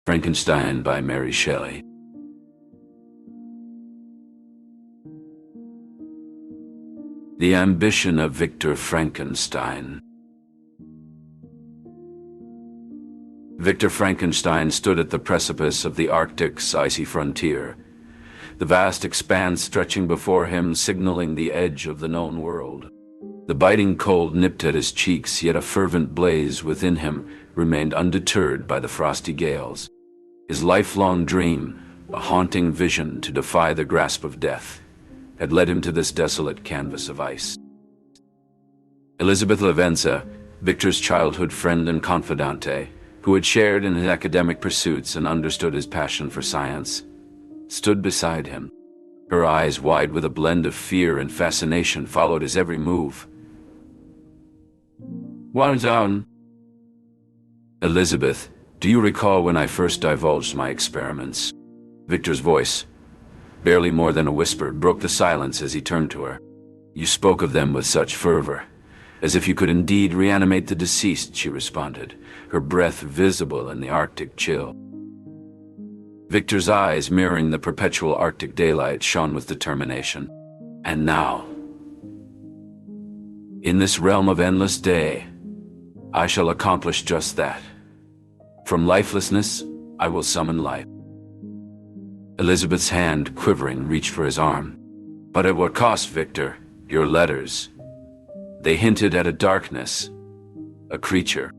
Frankenstein by Mary Shelley. The ambition of Victor Frankenstein. Victor Frankenstein stood at the precipice of the Arctic's icy frontier, the vast expanse stretching before him, signaling the edge of the known world. The biting cold nipped at his cheeks, yet a fervent blaze within him remained undeterred by the frosty gales. His lifelong dream, a haunting vision to defy the grasp of death, had led him to this desolate canvas of ice. Elizabeth Lavenza, Victor's childhood friend and confidante, who had shared in his academic pursuits and understood his passion for science, stood beside him. Her eyes, wide with a blend of fear and fascination, followed his every move. "Well done, Elizabeth. Do you recall when I first divulged my experiments?" Victor's voice, barely more than a whisper, broke the silence as he turned to her. "You spoke of them with such fervor, as if you could indeed reanimate the deceased," she responded, her breath visible in the Arctic chill. Victor's eyes, mirroring the perpetual Arctic daylight, shone with determination. "And now, in this realm of endless day, I shall accomplish just that. From lifelessness, I will summon life." Elizabeth's hand, quivering, reached for his arm. "But at what cost, Victor? Your letters. They hinted at a darkness, a creature."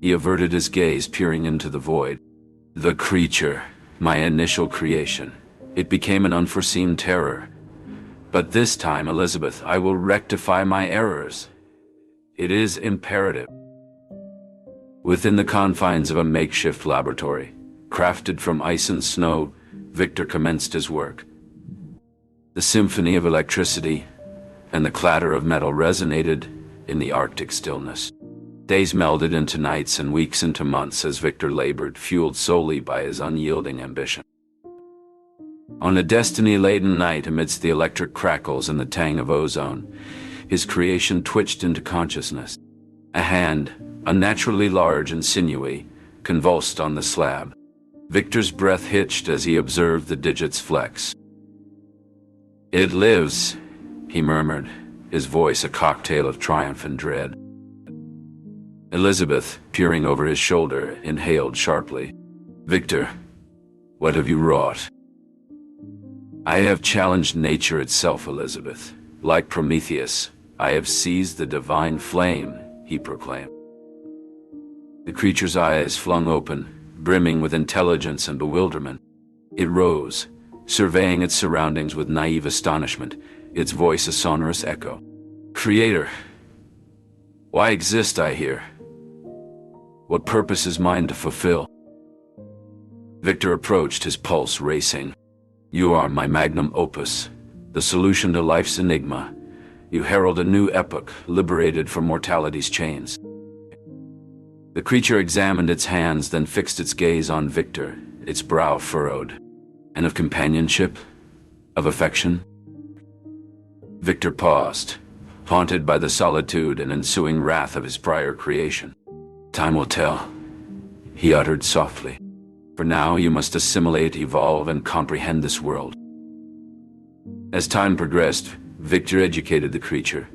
He averted his gaze, peering into the void. "The creature, my initial creation. It became an unforeseen terror. But this time, Elizabeth, I will rectify my errors. It is imperative." Within the confines of a makeshift laboratory, crafted from ice and snow, Victor commenced his work. The symphony of electricity and the clatter of metal resonated in the Arctic stillness. Days melded into nights and weeks into months as Victor labored, fueled solely by his unyielding ambition. On a destiny-laden night, amidst the electric crackles and the tang of ozone, his creation twitched into consciousness. A hand, unnaturally large and sinewy, convulsed on the slab. Victor's breath hitched as he observed the digits flex. "It lives," he murmured, his voice a cocktail of triumph and dread. Elizabeth, peering over his shoulder, inhaled sharply. "Victor, what have you wrought?" "I have challenged nature itself, Elizabeth. Like Prometheus, I have seized the divine flame," he proclaimed. The creature's eyes flung open, brimming with intelligence and bewilderment. It rose, surveying its surroundings with naive astonishment, its voice a sonorous echo. "Creator, why exist I here? What purpose is mine to fulfill?" Victor approached, his pulse racing. "You are my magnum opus, the solution to life's enigma. You herald a new epoch, liberated from mortality's chains." The creature examined its hands, then fixed its gaze on Victor, its brow furrowed. "And of companionship? Of affection?" Victor paused, haunted by the solitude and ensuing wrath of his prior creation. "Time will tell," he uttered softly. "For now, you must assimilate, evolve, and comprehend this world." As time progressed, Victor educated the creature,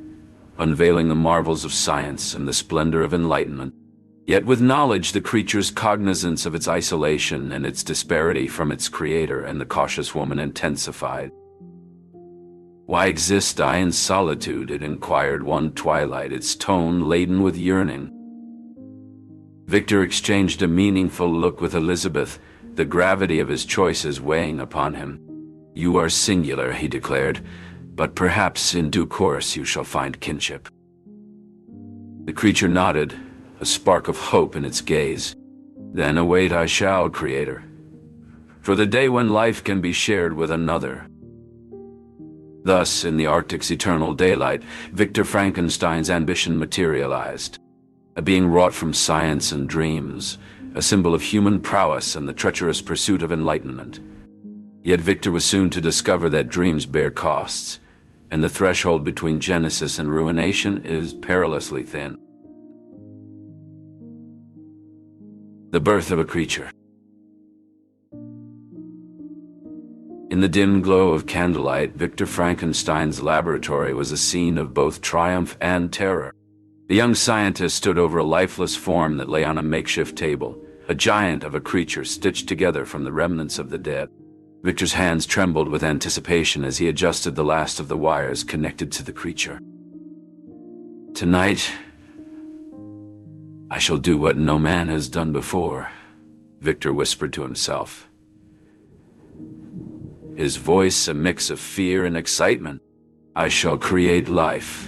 unveiling the marvels of science and the splendor of enlightenment. Yet with knowledge, the creature's cognizance of its isolation and its disparity from its creator and the cautious woman intensified. "Why exist I in solitude?" it inquired one twilight, its tone laden with yearning. Victor exchanged a meaningful look with Elizabeth, the gravity of his choices weighing upon him. "You are singular," he declared, "but perhaps in due course you shall find kinship." The creature nodded, a spark of hope in its gaze. "Then await I shall, Creator, for the day when life can be shared with another." Thus, in the Arctic's eternal daylight, Victor Frankenstein's ambition materialized. A being wrought from science and dreams, a symbol of human prowess and the treacherous pursuit of enlightenment. Yet Victor was soon to discover that dreams bear costs, and the threshold between genesis and ruination is perilously thin. The birth of a creature. In the dim glow of candlelight, Victor Frankenstein's laboratory was a scene of both triumph and terror. The young scientist stood over a lifeless form that lay on a makeshift table, a giant of a creature stitched together from the remnants of the dead. Victor's hands trembled with anticipation as he adjusted the last of the wires connected to the creature. "Tonight, I shall do what no man has done before," Victor whispered to himself, his voice a mix of fear and excitement. "I shall create life."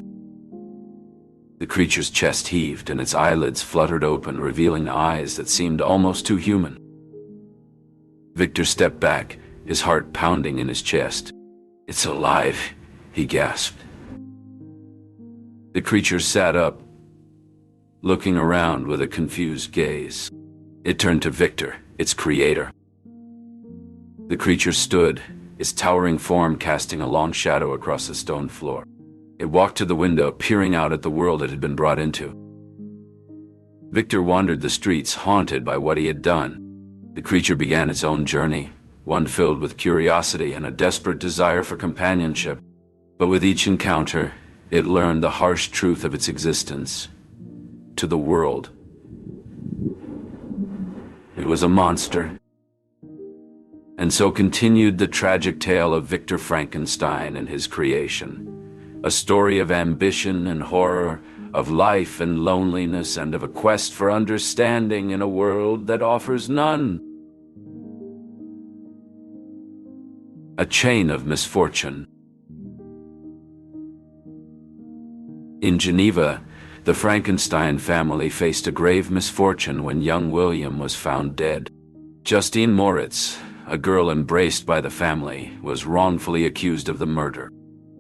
The creature's chest heaved and its eyelids fluttered open, revealing eyes that seemed almost too human. Victor stepped back, his heart pounding in his chest. "It's alive," he gasped. The creature sat up, looking around with a confused gaze. It turned to Victor, its creator. The creature stood, its towering form casting a long shadow across the stone floor. It walked to the window, peering out at the world it had been brought into. Victor wandered the streets, haunted by what he had done. The creature began its own journey, one filled with curiosity and a desperate desire for companionship. But with each encounter, it learned the harsh truth of its existence. To the world, it was a monster. And so continued the tragic tale of Victor Frankenstein and his creation. A story of ambition and horror, of life and loneliness, and of a quest for understanding in a world that offers none. A chain of misfortune. In Geneva, the Frankenstein family faced a grave misfortune when young William was found dead. Justine Moritz, a girl embraced by the family, was wrongfully accused of the murder.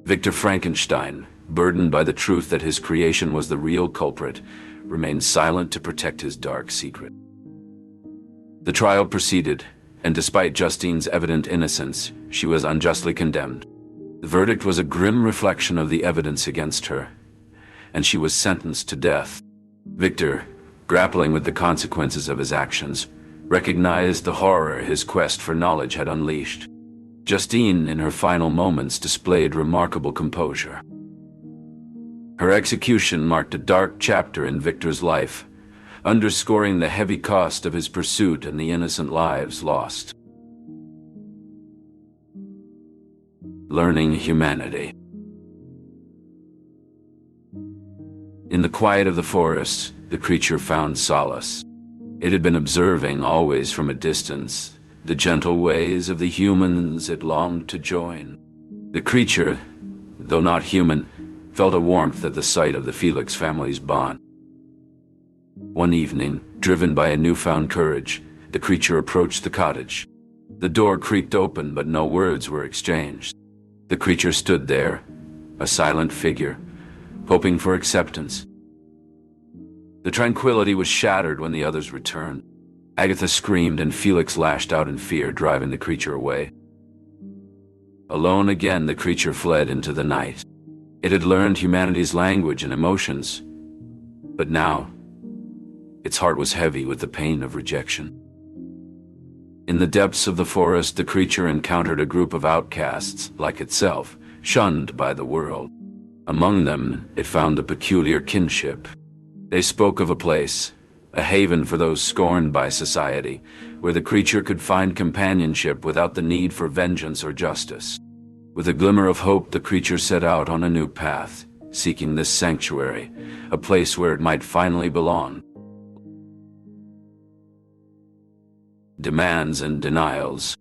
Victor Frankenstein, burdened by the truth that his creation was the real culprit, remained silent to protect his dark secret. The trial proceeded, and despite Justine's evident innocence, she was unjustly condemned. The verdict was a grim reflection of the evidence against her, and she was sentenced to death. Victor, grappling with the consequences of his actions, recognized the horror his quest for knowledge had unleashed. Justine, in her final moments, displayed remarkable composure. Her execution marked a dark chapter in Victor's life, underscoring the heavy cost of his pursuit and the innocent lives lost. Learning humanity. In the quiet of the forest, the creature found solace. It had been observing, always from a distance, the gentle ways of the humans it longed to join. The creature, though not human, felt a warmth at the sight of the Felix family's bond. One evening, driven by a newfound courage, the creature approached the cottage. The door creaked open, but no words were exchanged. The creature stood there, a silent figure, hoping for acceptance. The tranquility was shattered when the others returned. Agatha screamed and Felix lashed out in fear, driving the creature away. Alone again, the creature fled into the night. It had learned humanity's language and emotions, but now, its heart was heavy with the pain of rejection. In the depths of the forest, the creature encountered a group of outcasts, like itself, shunned by the world. Among them, it found a peculiar kinship. They spoke of a place, a haven for those scorned by society, where the creature could find companionship without the need for vengeance or justice. With a glimmer of hope, the creature set out on a new path, seeking this sanctuary, a place where it might finally belong. Demands and denials.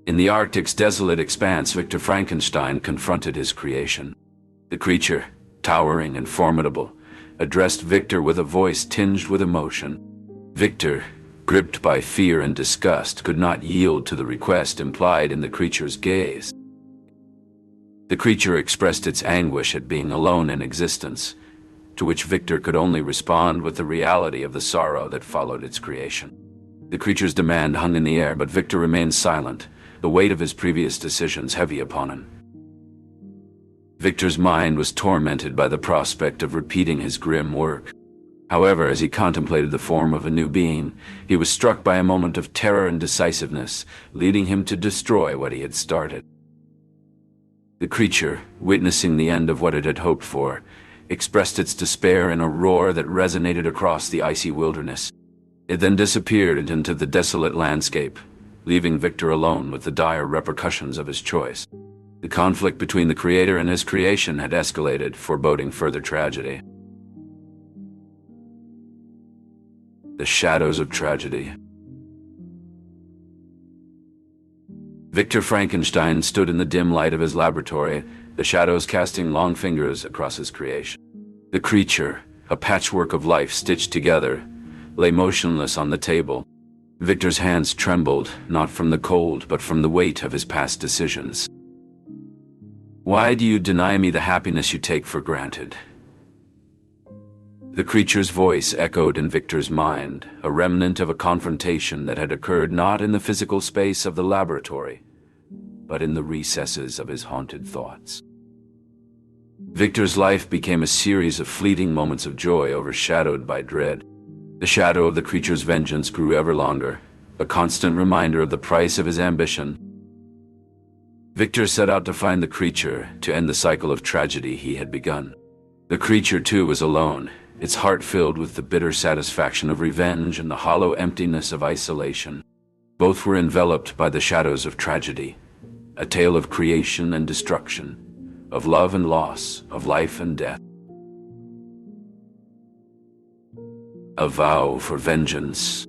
In the Arctic's desolate expanse, Victor Frankenstein confronted his creation. The creature, towering and formidable, addressed Victor with a voice tinged with emotion. Victor, gripped by fear and disgust, could not yield to the request implied in the creature's gaze. The creature expressed its anguish at being alone in existence, to which Victor could only respond with the reality of the sorrow that followed its creation. The creature's demand hung in the air, but Victor remained silent, the weight of his previous decisions heavy upon him. Victor's mind was tormented by the prospect of repeating his grim work. However, as he contemplated the form of a new being, he was struck by a moment of terror and decisiveness, leading him to destroy what he had started. The creature, witnessing the end of what it had hoped for, expressed its despair in a roar that resonated across the icy wilderness. It then disappeared into the desolate landscape, leaving Victor alone with the dire repercussions of his choice. The conflict between the creator and his creation had escalated, foreboding further tragedy. The shadows of tragedy. Victor Frankenstein stood in the dim light of his laboratory, the shadows casting long fingers across his creation. The creature, a patchwork of life stitched together, lay motionless on the table. Victor's hands trembled, not from the cold, but from the weight of his past decisions. "Why do you deny me the happiness you take for granted?" The creature's voice echoed in Victor's mind, a remnant of a confrontation that had occurred not in the physical space of the laboratory, but in the recesses of his haunted thoughts. Victor's life became a series of fleeting moments of joy overshadowed by dread. The shadow of the creature's vengeance grew ever longer, a constant reminder of the price of his ambition. Victor set out to find the creature, to end the cycle of tragedy he had begun. The creature, too, was alone, its heart filled with the bitter satisfaction of revenge and the hollow emptiness of isolation. Both were enveloped by the shadows of tragedy, a tale of creation and destruction, of love and loss, of life and death. A vow for vengeance.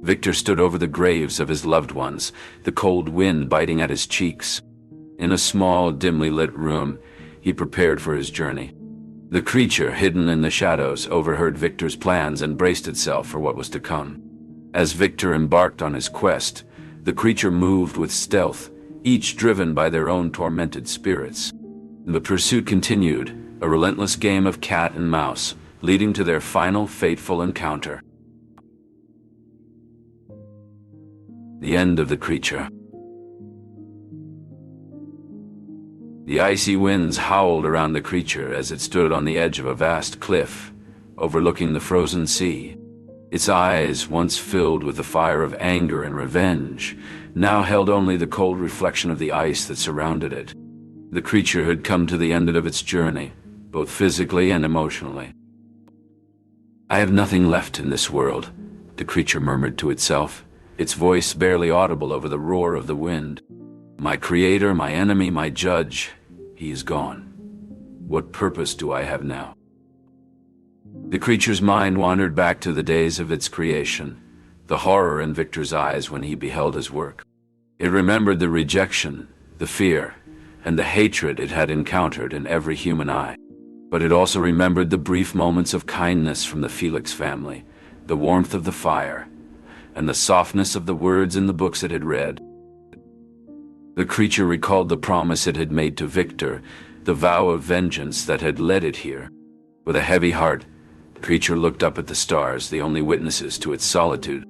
Victor stood over the graves of his loved ones, the cold wind biting at his cheeks. In a small, dimly lit room, he prepared for his journey. The creature, hidden in the shadows, overheard Victor's plans and braced itself for what was to come. As Victor embarked on his quest, the creature moved with stealth, each driven by their own tormented spirits. The pursuit continued, a relentless game of cat and mouse, leading to their final fateful encounter. The end of the creature. The icy winds howled around the creature as it stood on the edge of a vast cliff, overlooking the frozen sea. Its eyes, once filled with the fire of anger and revenge, now held only the cold reflection of the ice that surrounded it. The creature had come to the end of its journey, both physically and emotionally. "I have nothing left in this world," the creature murmured to itself, its voice barely audible over the roar of the wind. "My creator, my enemy, my judge, he is gone. What purpose do I have now?" The creature's mind wandered back to the days of its creation, the horror in Victor's eyes when he beheld his work. It remembered the rejection, the fear, and the hatred it had encountered in every human eye. But it also remembered the brief moments of kindness from the Felix family, the warmth of the fire, and the softness of the words in the books it had read. The creature recalled the promise it had made to Victor, the vow of vengeance that had led it here. With a heavy heart, the creature looked up at the stars, the only witnesses to its solitude.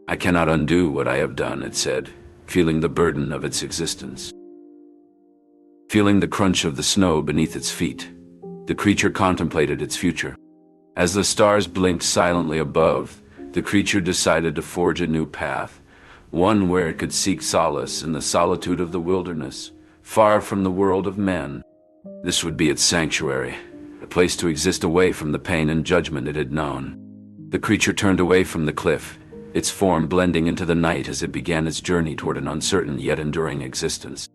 "I cannot undo what I have done," it said, feeling the burden of its existence. Feeling the crunch of the snow beneath its feet, the creature contemplated its future. As the stars blinked silently above, the creature decided to forge a new path, one where it could seek solace in the solitude of the wilderness, far from the world of men. This would be its sanctuary, a place to exist away from the pain and judgment it had known. The creature turned away from the cliff, its form blending into the night as it began its journey toward an uncertain yet enduring existence.